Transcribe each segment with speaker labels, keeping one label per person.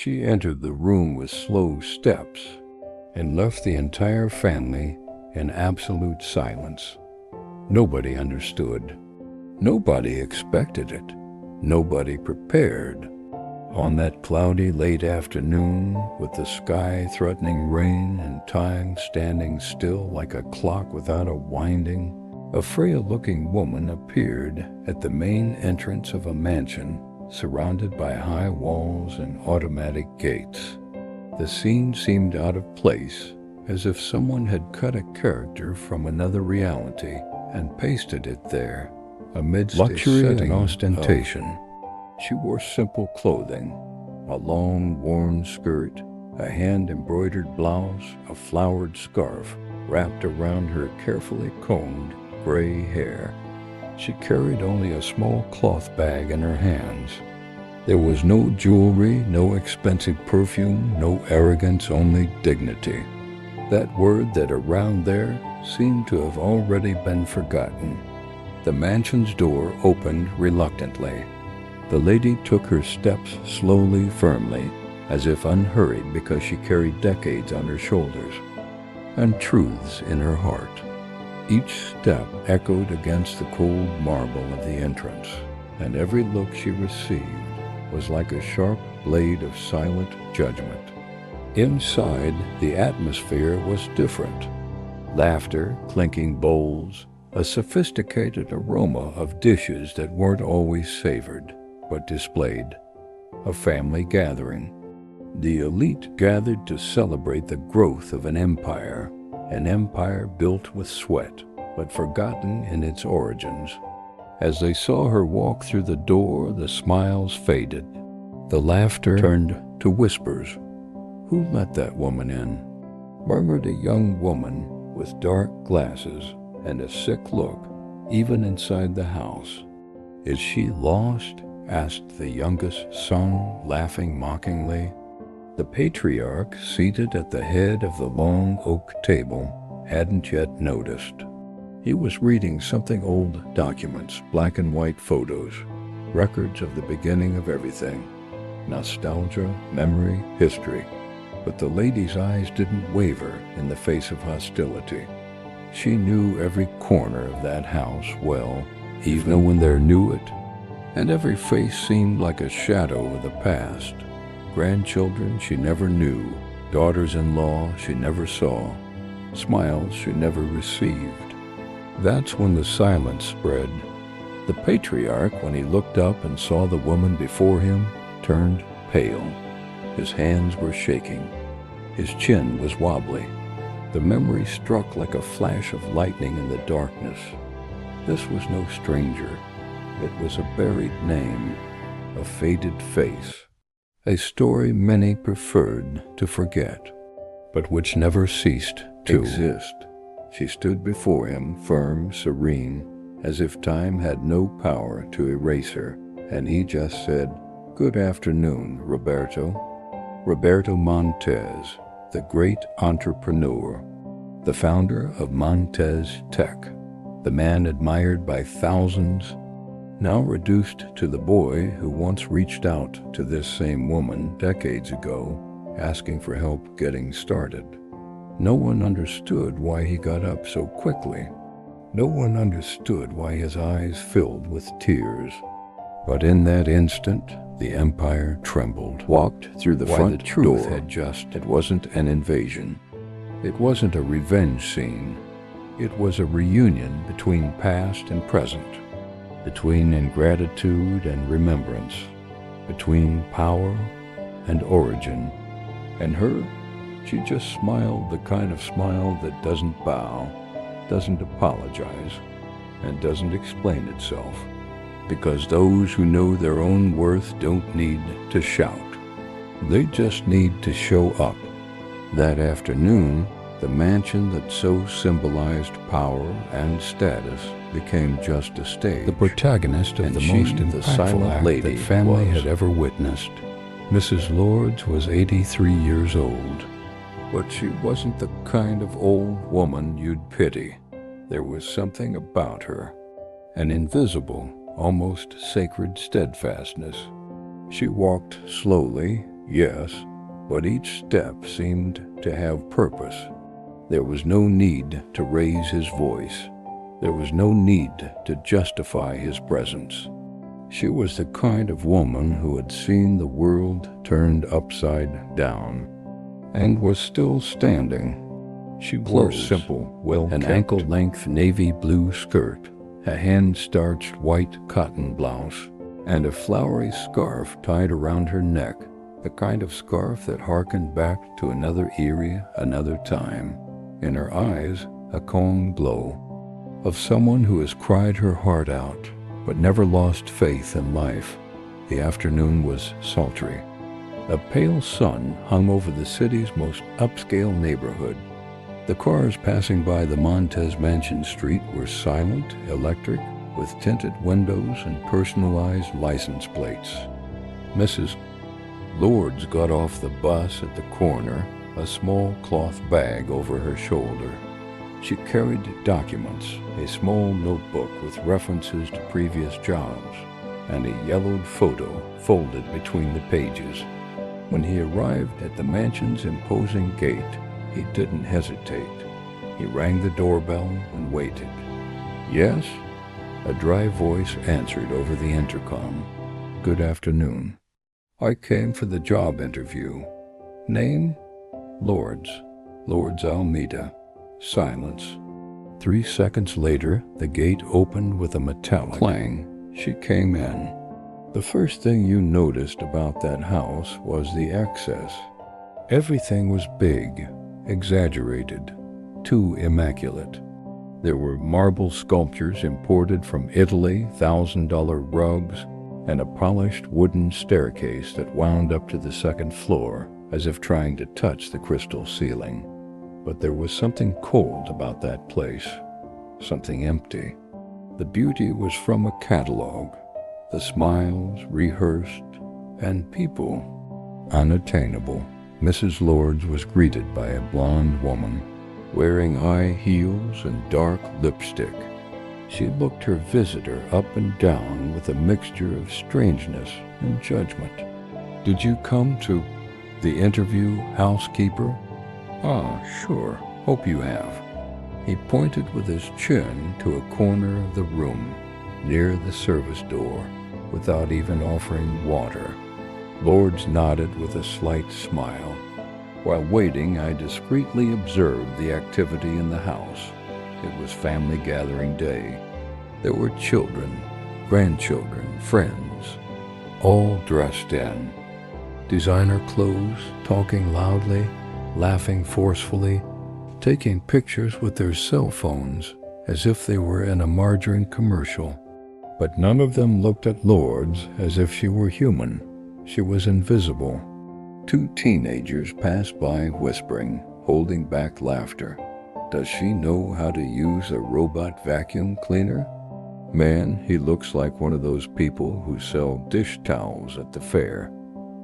Speaker 1: She entered the room with slow steps and left the entire family in absolute silence. Nobody understood. Nobody expected it. Nobody prepared. On that cloudy late afternoon, with the sky threatening rain and time standing still like a clock without a winding, a frail-looking woman appeared at the main entrance of a mansion surrounded by high walls and automatic gates. The scene seemed out of place, as if someone had cut a character from another reality and pasted it there, amidst luxury and ostentation. She wore simple clothing, a long, worn skirt, a hand-embroidered blouse, a flowered scarf wrapped around her carefully combed gray hair. She carried only a small cloth bag in her hands. There was no jewelry, no expensive perfume, no arrogance, only dignity. That word that around there seemed to have already been forgotten. The mansion's door opened reluctantly. The lady took her steps slowly, firmly, as if unhurried because she carried decades on her shoulders and truths in her heart. Each step echoed against the cold marble of the entrance, and every look she received was like a sharp blade of silent judgment. Inside, the atmosphere was different. Laughter, clinking bowls, a sophisticated aroma of dishes that weren't always savored, but displayed. A family gathering. The elite gathered to celebrate the growth of an empire built with sweat, but forgotten in its origins. As they saw her walk through the door, the smiles faded. The laughter turned to whispers. Who let that woman in? Murmured a young woman with dark glasses and a sick look, even inside the house. Is she lost? Asked the youngest son, laughing mockingly. The patriarch, seated at the head of the long oak table, hadn't yet noticed. He was reading something old documents, black and white photos, records of the beginning of everything. Nostalgia, memory, history. But the lady's eyes didn't waver in the face of hostility. She knew every corner of that house well, even when they knew it, and every face seemed like a shadow of the past. Grandchildren she never knew, daughters-in-law she never saw, smiles she never received. That's when the silence spread. The patriarch, when he looked up and saw the woman before him, turned pale. His hands were shaking. His chin was wobbly. The memory struck like a flash of lightning in the darkness. This was no stranger. It was a buried name, a faded face, a story many preferred to forget, but which never ceased to exist. She stood before him, firm, serene, as if time had no power to erase her, and he just said, "Good afternoon, Roberto." Roberto Montez, the great entrepreneur, the founder of Montez Tech, the man admired by thousands, now reduced to the boy who once reached out to this same woman decades ago, asking for help getting started. No one understood why he got up so quickly. No one understood why his eyes filled with tears. But in that instant, the empire trembled, walked through the front door. It wasn't an invasion. It wasn't a revenge scene. It was a reunion between past and present, between ingratitude and remembrance, between power and origin. And her, she just smiled the kind of smile that doesn't bow, doesn't apologize, and doesn't explain itself. Because those who know their own worth don't need to shout. They just need to show up. That afternoon, the mansion that so symbolized power and status became just a stage. The protagonist of the most impactful act that family had ever witnessed. Mrs. Lords was 83 years old, but she wasn't the kind of old woman you'd pity. There was something about her, an invisible, almost sacred steadfastness. She walked slowly, Yes, but each step seemed to have purpose. There was no need to raise his voice. There was no need to justify his presence. She was the kind of woman who had seen the world turned upside down and was still standing. She wore simple, an ankle-length navy blue skirt, a hand-starched white cotton blouse, and a flowery scarf tied around her neck, the kind of scarf that harkened back to another era, another time. In her eyes, a calm glow of someone who has cried her heart out, but never lost faith in life. The afternoon was sultry. A pale sun hung over the city's most upscale neighborhood. The cars passing by the Montez Mansion Street were silent, electric, with tinted windows and personalized license plates. Mrs. Lourdes got off the bus at the corner, a small cloth bag over her shoulder. She carried documents, a small notebook with references to previous jobs, and a yellowed photo folded between the pages. When he arrived at the mansion's imposing gate, he didn't hesitate. He rang the doorbell and waited. Yes? A dry voice answered over the intercom. Good afternoon. I came for the job interview. Name? Lourdes. Lourdes Almeida. Silence. 3 seconds later, the gate opened with a metallic clang. She came in. The first thing you noticed about that house was the excess. Everything was big, exaggerated, too immaculate. There were marble sculptures imported from Italy, $1,000 rugs, and a polished wooden staircase that wound up to the second floor, as if trying to touch the crystal ceiling. But there was something cold about that place, something empty. The beauty was from a catalog, the smiles rehearsed, and people unattainable. Mrs. Lourdes was greeted by a blonde woman, wearing high heels and dark lipstick. She looked her visitor up and down with a mixture of strangeness and judgment. Did you come to the interview, housekeeper? Ah, sure. Hope you have. He pointed with his chin to a corner of the room, near the service door, without even offering water. Lourdes nodded with a slight smile. While waiting, I discreetly observed the activity in the house. It was family gathering day. There were children, grandchildren, friends, all dressed in designer clothes, talking loudly, laughing forcefully, taking pictures with their cell phones as if they were in a margarine commercial. But none of them looked at Lourdes as if she were human. She was invisible. 2 teenagers passed by whispering, holding back laughter. Does she know how to use a robot vacuum cleaner? Man, he looks like one of those people who sell dish towels at the fair.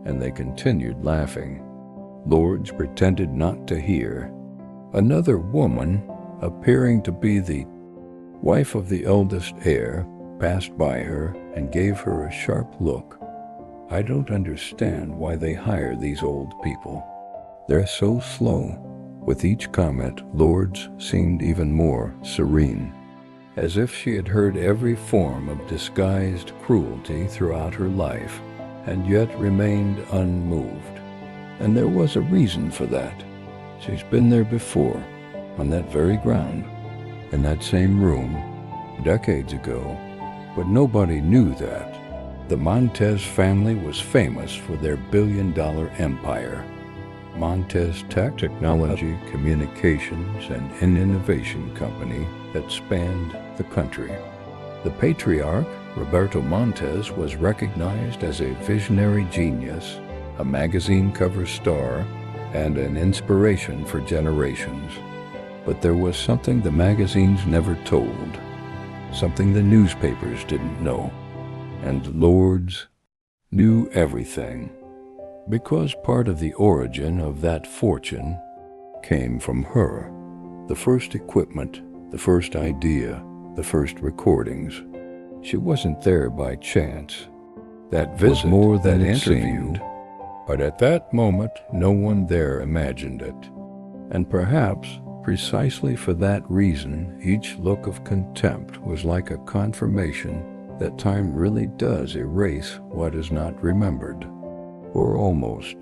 Speaker 1: And they continued laughing. Lourdes pretended not to hear. Another woman, appearing to be the wife of the eldest heir, passed by her and gave her a sharp look. I don't understand why they hire these old people. They're so slow. With each comment, Lourdes seemed even more serene, as if she had heard every form of disguised cruelty throughout her life, and yet remained unmoved. And there was a reason for that. She's been there before, on that very ground, in that same room, decades ago, but nobody knew that. The Montez family was famous for their billion-dollar empire. Montez Technology, Communications, and an innovation company that spanned the country. The patriarch, Roberto Montez, was recognized as a visionary genius, a magazine cover star, and an inspiration for generations. But there was something the magazines never told, something the newspapers didn't know. And Lourdes knew everything, because part of the origin of that fortune came from her. The first equipment, the first idea, the first recordings. She wasn't there by chance. That visit, more than it seemed. But at that moment, no one there imagined it. And perhaps, precisely for that reason, each look of contempt was like a confirmation that time really does erase what is not remembered. Or almost.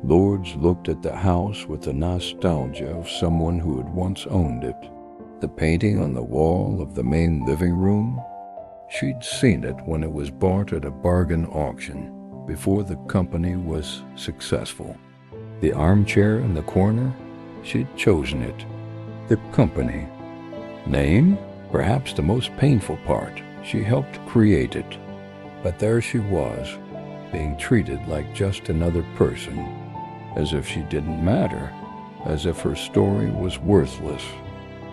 Speaker 1: Lourdes looked at the house with the nostalgia of someone who had once owned it. The painting on the wall of the main living room? She'd seen it when it was bought at a bargain auction, before the company was successful. The armchair in the corner? She'd chosen it. The company. Name? Perhaps the most painful part. She helped create it. But there she was, being treated like just another person, as if she didn't matter, as if her story was worthless.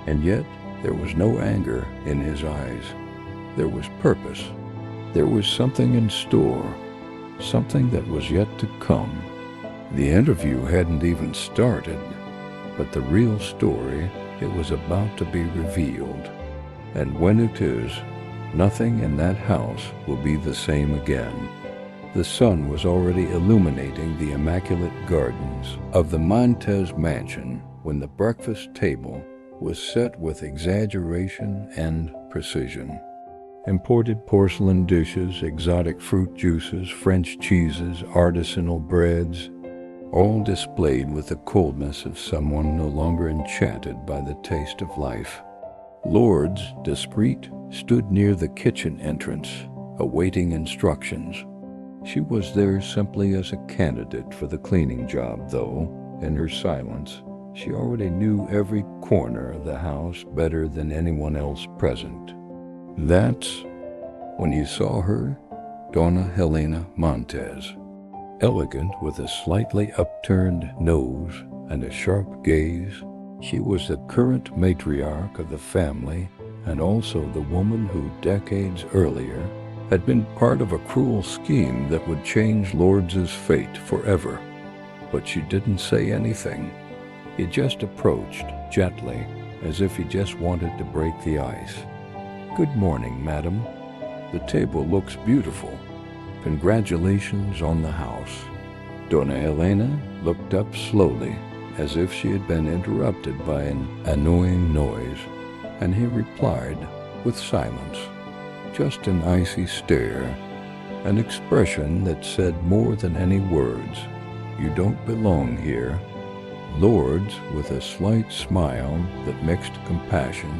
Speaker 1: And yet, there was no anger in his eyes. There was purpose. There was something in store, something that was yet to come. The interview hadn't even started, but the real story, it was about to be revealed. And when it is, nothing in that house will be the same again. The sun was already illuminating the immaculate gardens of the Montez mansion when the breakfast table was set with exaggeration and precision. Imported porcelain dishes, exotic fruit juices, French cheeses, artisanal breads, all displayed with the coldness of someone no longer enchanted by the taste of life. Lourdes, discreet, stood near the kitchen entrance, awaiting instructions. She was there simply as a candidate for the cleaning job, though, in her silence, she already knew every corner of the house better than anyone else present. That's when you saw her, Donna Helena Montez, elegant with a slightly upturned nose and a sharp gaze. She was the current matriarch of the family and also the woman who decades earlier had been part of a cruel scheme that would change Lourdes's fate forever. But she didn't say anything. He just approached gently, as if he just wanted to break the ice. "Good morning, madam. The table looks beautiful. Congratulations on the house." Donna Helena looked up slowly, as if she had been interrupted by an annoying noise, and he replied with silence, just an icy stare, an expression that said more than any words, "You don't belong here." Lourdes, with a slight smile that mixed compassion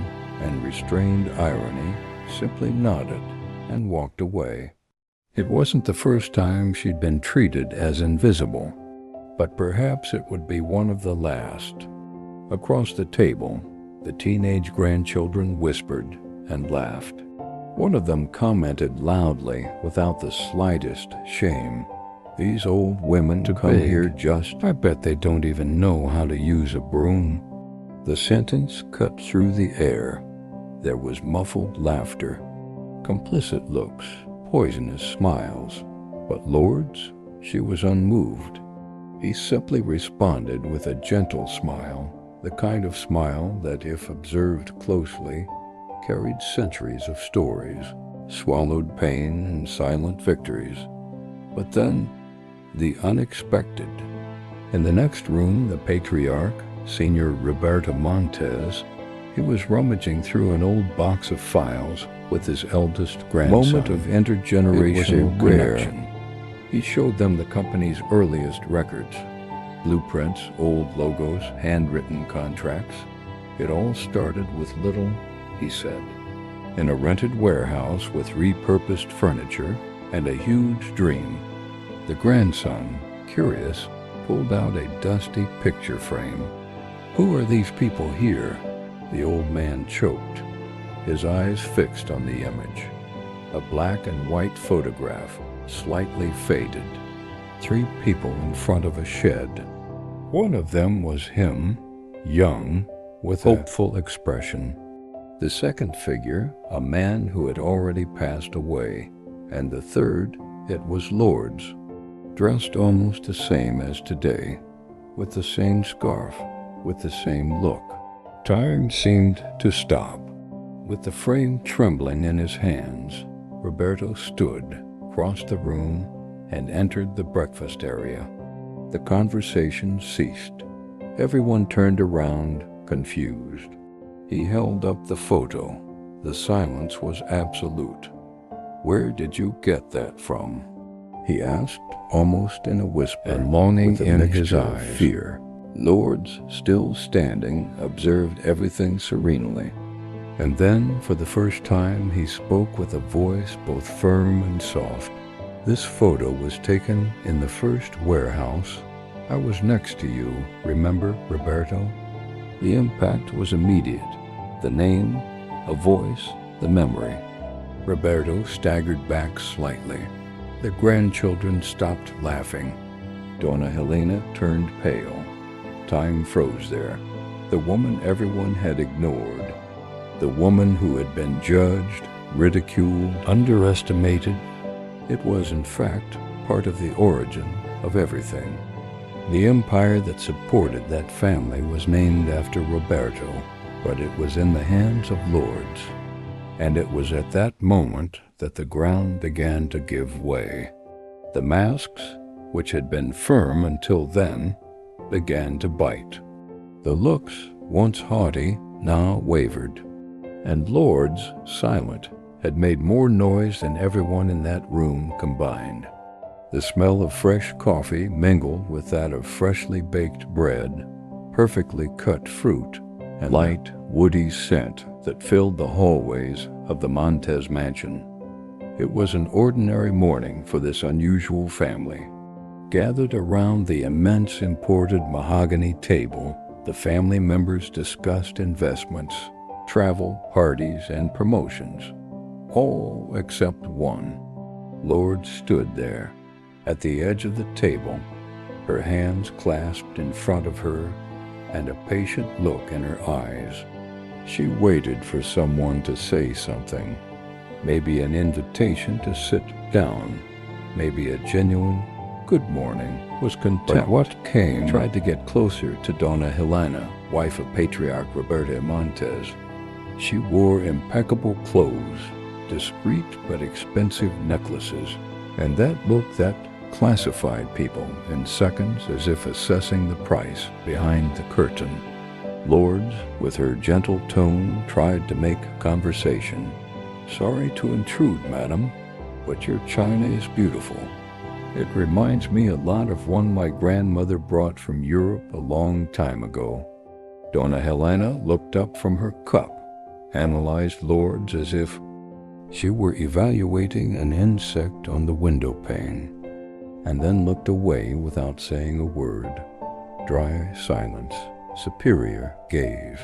Speaker 1: and restrained irony, simply nodded and walked away. It wasn't the first time she'd been treated as invisible, but perhaps it would be one of the last. Across the table, the teenage grandchildren whispered and laughed. One of them commented loudly, without the slightest shame, "These old women to come here just, I bet they don't even know how to use a broom." The sentence cut through the air. There was muffled laughter, complicit looks, poisonous smiles. But Lourdes, she was unmoved. He simply responded with a gentle smile, the kind of smile that, if observed closely, carried centuries of stories, swallowed pain and silent victories. But then, the unexpected. In the next room, the patriarch, Senior Roberto Montez, he was rummaging through an old box of files with his eldest grandson. Moment of intergenerational connection. He showed them the company's earliest records, blueprints, old logos, handwritten contracts. It all started with little, he said, in a rented warehouse with repurposed furniture and a huge dream. The grandson, curious, pulled out a dusty picture frame. "Who are these people here?" The old man choked, his eyes fixed on the image. A black and white photograph, slightly faded. 3 people in front of a shed. One of them was him, young, with a hopeful expression. The second figure, a man who had already passed away. And the third, it was Lourdes, dressed almost the same as today, with the same scarf, with the same look. Time seemed to stop. With the frame trembling in his hands, Roberto stood, crossed the room, and entered the breakfast area. The conversation ceased. Everyone turned around, confused. He held up the photo. The silence was absolute. "Where did you get that from?" he asked, almost in a whisper, and longing in his eyes. Fear. Lourdes, still standing, observed everything serenely. And then, for the first time, he spoke with a voice both firm and soft. "This photo was taken in the first warehouse. I was next to you, remember, Roberto?" The impact was immediate. The name, a voice, the memory. Roberto staggered back slightly. The grandchildren stopped laughing. Donna Helena turned pale. Time froze there. The woman everyone had ignored. The woman who had been judged, ridiculed, underestimated. It was, in fact, part of the origin of everything. The empire that supported that family was named after Roberto, but it was in the hands of Lourdes. And it was at that moment that the ground began to give way. The masks, which had been firm until then, began to bite. The looks, once haughty, now wavered. And Lourdes, silent, had made more noise than everyone in that room combined. The smell of fresh coffee mingled with that of freshly baked bread, perfectly cut fruit, and light, woody scent that filled the hallways of the Montez mansion. It was an ordinary morning for this unusual family. Gathered around the immense imported mahogany table, the family members discussed investments, travel, parties, and promotions. All except one. Lourdes stood there, at the edge of the table, her hands clasped in front of her, and a patient look in her eyes. She waited for someone to say something, maybe an invitation to sit down, maybe a genuine "good morning" was contempt. But what came tried to get closer to Donna Helena, wife of patriarch Roberto Montez. She wore impeccable clothes, discreet but expensive necklaces, and that look that classified people in seconds as if assessing the price behind the curtain. Lourdes, with her gentle tone, tried to make conversation. "Sorry to intrude, madam, but your china is beautiful. It reminds me a lot of one my grandmother brought from Europe a long time ago." Donna Helena looked up from her cup, analyzed Lourdes as if she were evaluating an insect on the window pane, and then looked away without saying a word. Dry silence, superior gaze,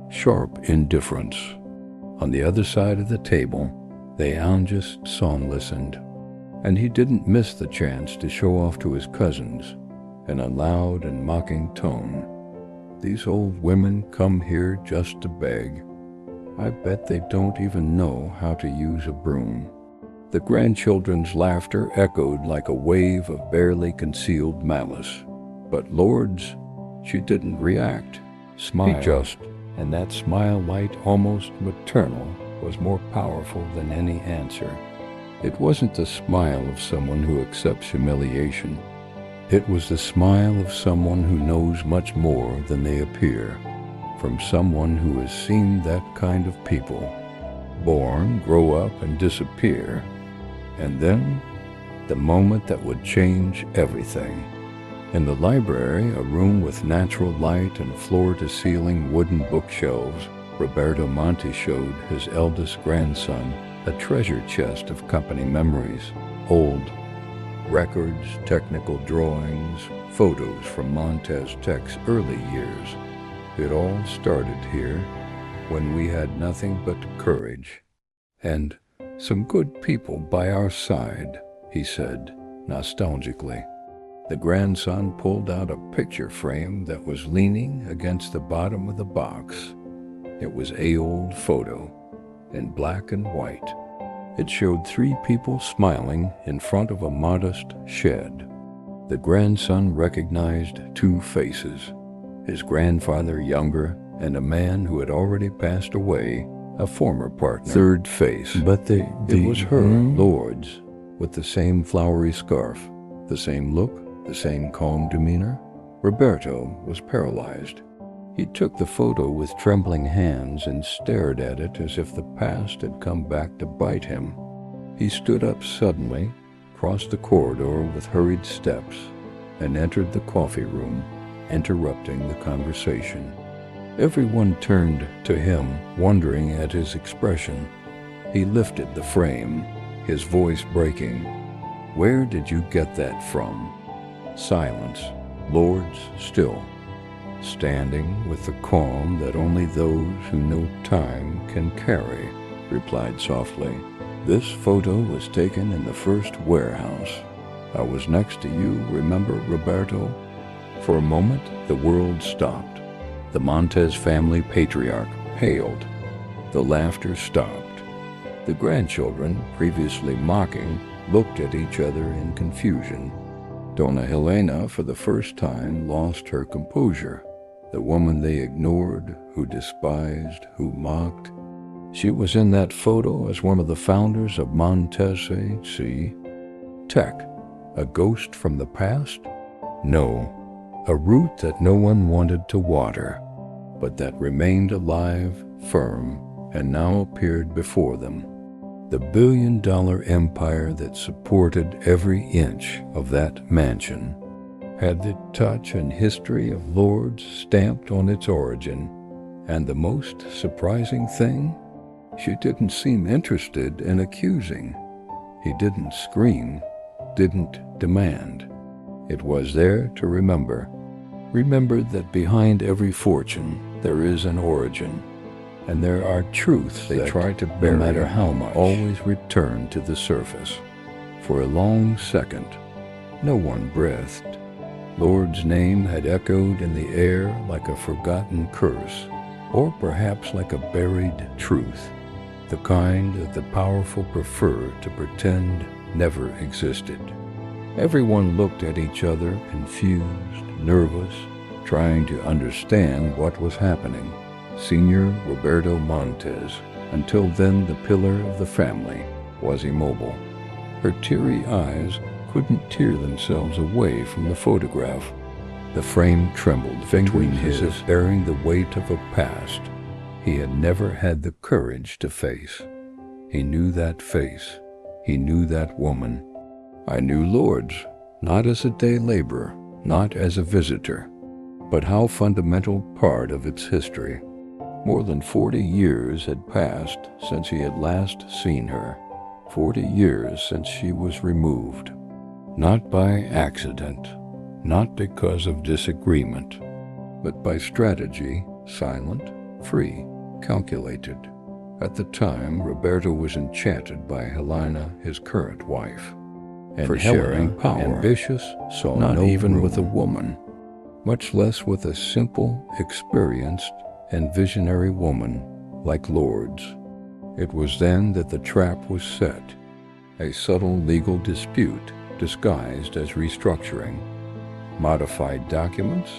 Speaker 1: sharp indifference. On the other side of the table, the youngest son listened, and he didn't miss the chance to show off to his cousins, in a loud and mocking tone. "These old women come here just to beg. I bet they don't even know how to use a broom." The grandchildren's laughter echoed like a wave of barely concealed malice. But Lourdes, she didn't react. Smiled. And that smile, light, almost maternal, was more powerful than any answer. It wasn't the smile of someone who accepts humiliation. It was the smile of someone who knows much more than they appear, from someone who has seen that kind of people, born, grow up, and disappear. And then, the moment that would change everything. In the library, a room with natural light and floor-to-ceiling wooden bookshelves, Roberto Monte showed his eldest grandson a treasure chest of company memories, old records, technical drawings, photos from Montez Tech's early years. It all started here, when we had nothing but courage, and some good people by our side, he said, nostalgically. The grandson pulled out a picture frame that was leaning against the bottom of the box. It was an old photo, in black and white. It showed 3 people smiling in front of a modest shed. The grandson recognized 2 faces, his grandfather younger and a man who had already passed away, a former partner. Third face, but it was her, Lourdes, with the same flowery scarf, the same look, the same calm demeanor. Roberto was paralyzed. He took the photo with trembling hands and stared at it as if the past had come back to bite him. He stood up suddenly, crossed the corridor with hurried steps, and entered the coffee room, interrupting the conversation. Everyone turned to him, wondering at his expression. He lifted the frame, his voice breaking. "Where did you get that from?" Silence. Lords still, standing with the calm that only those who know time can carry, replied softly. "This photo was taken in the first warehouse. I was next to you, remember, Roberto?" For a moment, the world stopped. The Montez family patriarch paled. The laughter stopped. The grandchildren, previously mocking, looked at each other in confusion. Donna Helena, for the first time, lost her composure. The woman they ignored, who despised, who mocked. She was in that photo as one of the founders of Montez Tech, a ghost from the past? No, a root that no one wanted to water, but that remained alive, firm, and now appeared before them. The billion-dollar empire that supported every inch of that mansion had the touch and history of lords stamped on its origin, and the most surprising thing, she didn't seem interested in accusing. He didn't scream, didn't demand. It was there to remember. Remember that behind every fortune there is an origin, and there are truths they try to bury, no matter how much, always return to the surface. For a long second, no one breathed. Lord's name had echoed in the air like a forgotten curse, or perhaps like a buried truth, the kind that the powerful prefer to pretend never existed. Everyone looked at each other, confused, nervous, trying to understand what was happening. Senior Roberto Montez, until then the pillar of the family, was immobile. Her teary eyes couldn't tear themselves away from the photograph. The frame trembled, fingering his, as if bearing the weight of a past he had never had the courage to face. He knew that face. He knew that woman. I knew Lord's, not as a day laborer, not as a visitor, but how fundamental part of its history. More than 40 years had passed since he had last seen her. 40 years since she was removed. Not by accident, not because of disagreement, but by strategy, silent, free, calculated. At the time, Roberto was enchanted by Helena, his current wife, and for sharing power, ambitious, saw not even room with a woman, much less with a simple, experienced, and visionary woman like Lord's. It was then that the trap was set, a subtle legal dispute disguised as restructuring, modified documents,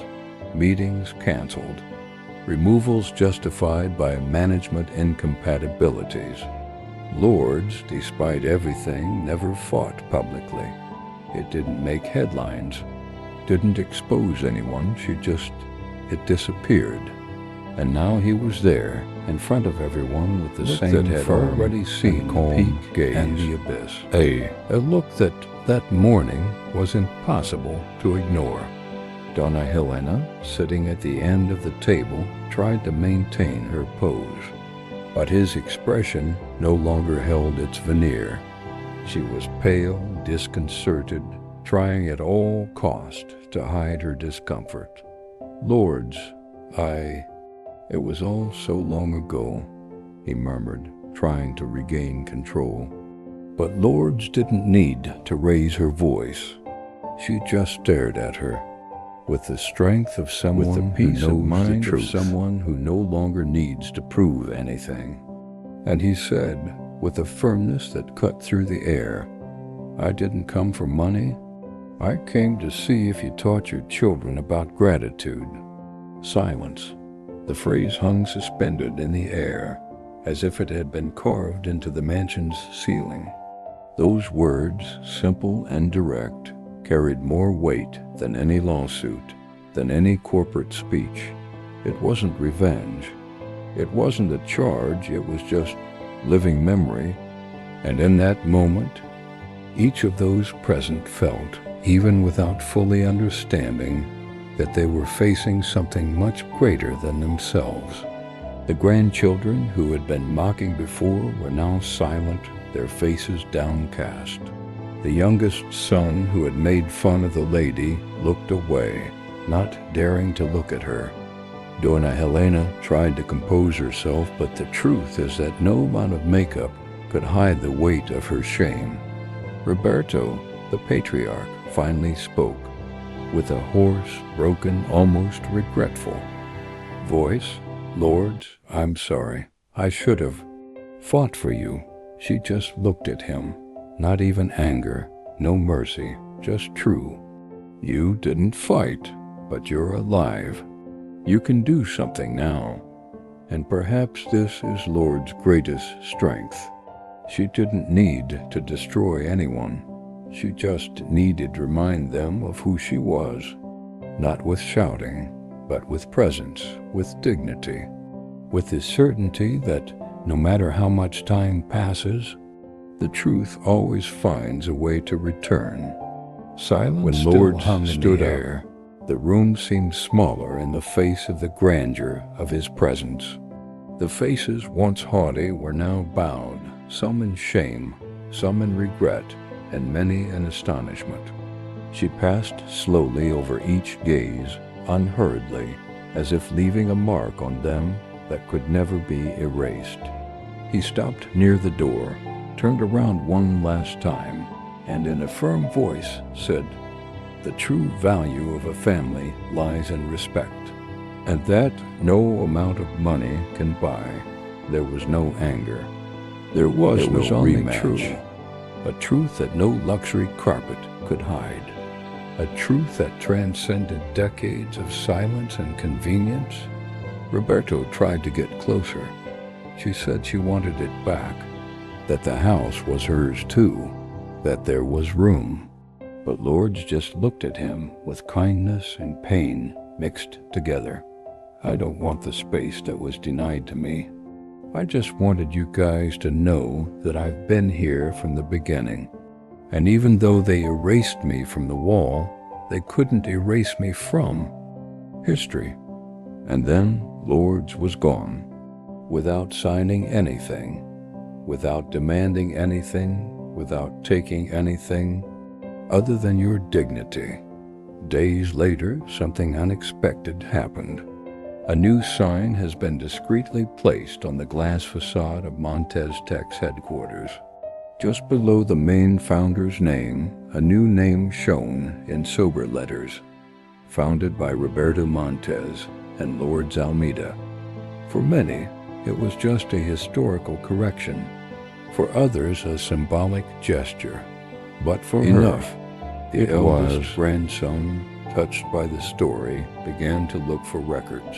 Speaker 1: meetings canceled, removals justified by management incompatibilities. Lord's, despite everything, never fought publicly. It didn't make headlines, didn't expose anyone, it disappeared. And now he was there, in front of everyone, with the same that had already seen the peak gaze and the abyss. A look that morning was impossible to ignore. Donna Helena, sitting at the end of the table, tried to maintain her pose, but his expression no longer held its veneer. She was pale, disconcerted, trying at all cost to hide her discomfort. Lord's, it was all so long ago, he murmured, trying to regain control. But Lord's didn't need to raise her voice. She just stared at her, with the strength of someone, with the peace of mind of someone who no longer needs to prove anything. And he said, with a firmness that cut through the air, "I didn't come for money. I came to see if you taught your children about gratitude." Silence. The phrase hung suspended in the air, as if it had been carved into the mansion's ceiling. Those words, simple and direct, carried more weight than any lawsuit, than any corporate speech. It wasn't revenge. It wasn't a charge. It was just living memory. And in that moment, each of those present felt, even without fully understanding, that they were facing something much greater than themselves. The grandchildren who had been mocking before were now silent, their faces downcast. The youngest son, who had made fun of the lady, looked away, not daring to look at her. Dona Helena tried to compose herself, but the truth is that no amount of makeup could hide the weight of her shame. Roberto, the patriarch, finally spoke, with a hoarse, broken, almost regretful voice. "Lords, I'm sorry. I should have fought for you." She just looked at him. Not even anger, no mercy, just true. "You didn't fight, but you're alive. You can do something now. And perhaps this is Lord's greatest strength." She didn't need to destroy anyone. She just needed to remind them of who she was, not with shouting, but with presence, with dignity, with the certainty that no matter how much time passes, the truth always finds a way to return. Silence when Lord stood there, the room seemed smaller in the face of the grandeur of his presence. The faces once haughty were now bowed, some in shame, some in regret, and many in astonishment. She passed slowly over each gaze, unhurriedly, as if leaving a mark on them that could never be erased. He stopped near the door, turned around one last time, and in a firm voice said, "The true value of a family lies in respect, and that no amount of money can buy." There was no anger. There was no rematch. A truth that no luxury carpet could hide. A truth that transcended decades of silence and convenience. Roberto tried to get closer. She said she wanted it back, that the house was hers too, that there was room. But Lourdes just looked at him with kindness and pain mixed together. "I don't want the space that was denied to me. I just wanted you guys to know that I've been here from the beginning. And even though they erased me from the wall, they couldn't erase me from history." And then Lourdes was gone, without signing anything, without demanding anything, without taking anything other than your dignity. Days later, something unexpected happened. A new sign has been discreetly placed on the glass facade of Montez Tech's headquarters. Just below the main founder's name, a new name shone in sober letters, founded by Roberto Montez and Lourdes Almeida. For many, it was just a historical correction. For others, a symbolic gesture. But for her, the eldest grandson, touched by the story, began to look for records.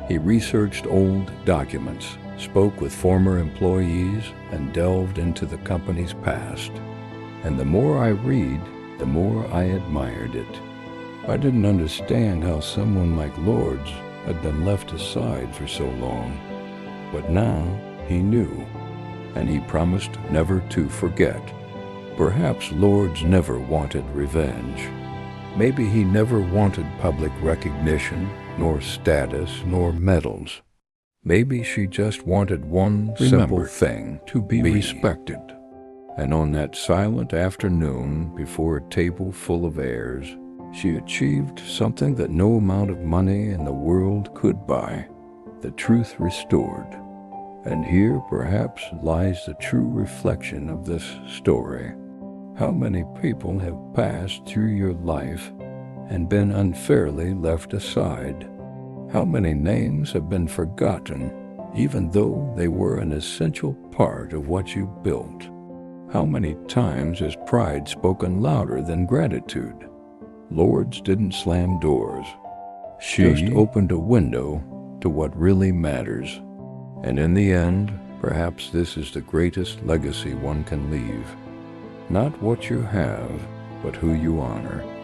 Speaker 1: He researched old documents, spoke with former employees, and delved into the company's past. And the more I read, the more I admired it. I didn't understand how someone like Lourdes had been left aside for so long. But now he knew, and he promised never to forget. Perhaps Lourdes never wanted revenge. Maybe he never wanted public recognition, nor status, nor medals. Maybe she just wanted one simple thing, to be respected. And on that silent afternoon, before a table full of heirs, she achieved something that no amount of money in the world could buy: the truth restored. And here perhaps lies the true reflection of this story. How many people have passed through your life and been unfairly left aside? How many names have been forgotten, even though they were an essential part of what you built? How many times has pride spoken louder than gratitude? Lourdes didn't slam doors. She just opened a window to what really matters. And in the end, perhaps this is the greatest legacy one can leave. Not what you have, but who you honor.